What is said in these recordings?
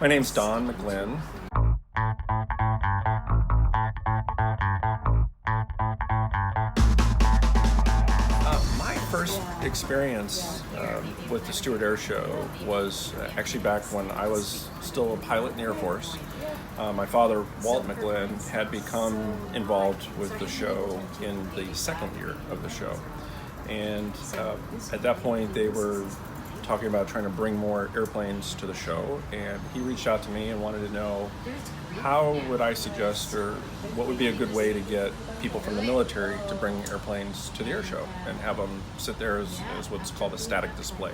My name's Don McGlynn. My first experience with the Stuart Air Show was actually back when I was still a pilot in the Air Force. My father, Walt McGlynn, had become involved with the show in the second year of the show. And at that point, they were talking about trying to bring more airplanes to the show, and he reached out to me and wanted to know how would I suggest, or what would be a good way to get people from the military to bring airplanes to the air show and have them sit there as what's called a static display,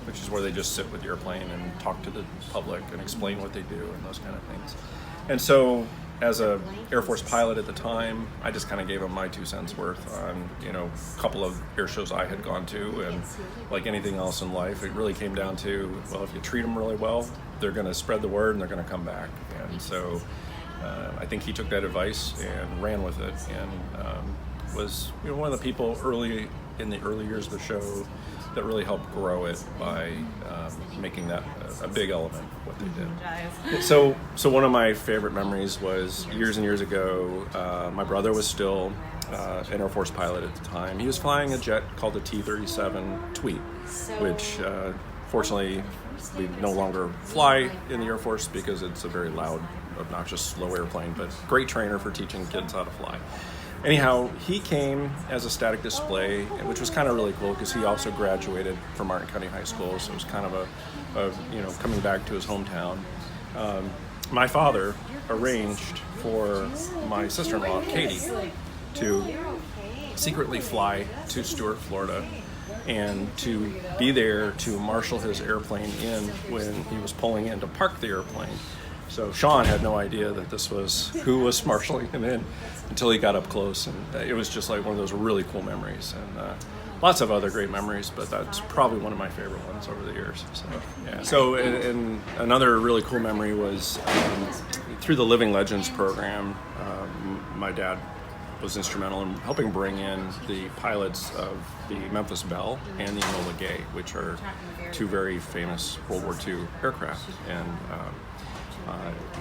which is where they just sit with the airplane and talk to the public and explain what they do and those kind of things. And so, as a Air Force pilot at the time, I just kind of gave them my 2 cents worth on, a couple of air shows I had gone to, and like anything else in life, it really came down to, well, if you treat them really well, they're going to spread the word and they're going to come back. And so I think he took that advice and ran with it, and was one of the people in the early years of the show that really helped grow it by making that a big element of what they did. So one of my favorite memories was years and years ago. My brother was still an Air Force pilot at the time. He was flying a jet called the T-37 Tweet, which fortunately we no longer fly in the Air Force because it's a very loud, obnoxious, slow airplane, but great trainer for teaching kids how to fly. Anyhow, he came as a static display, which was kind of really cool because he also graduated from Martin County High School, so it was kind of a coming back to his hometown. My father arranged for my sister-in-law, Katie, to secretly fly to Stuart, Florida, and to be there to marshal his airplane in when he was pulling in to park the airplane. So Sean had no idea that this was who was marshaling him in until he got up close, and it was just like one of those really cool memories, and lots of other great memories, but that's probably one of my favorite ones over the years. So yeah. So and another really cool memory was through the Living Legends program. My dad was instrumental in helping bring in the pilots of the Memphis Belle and the Enola Gay, which are two very famous World War II aircraft, and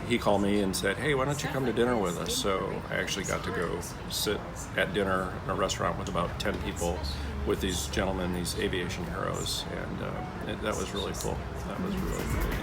he called me and said, "Hey, why don't you come to dinner with us?" So I actually got to go sit at dinner in a restaurant with about 10 people with these gentlemen, these aviation heroes, and that was really cool. That was really, really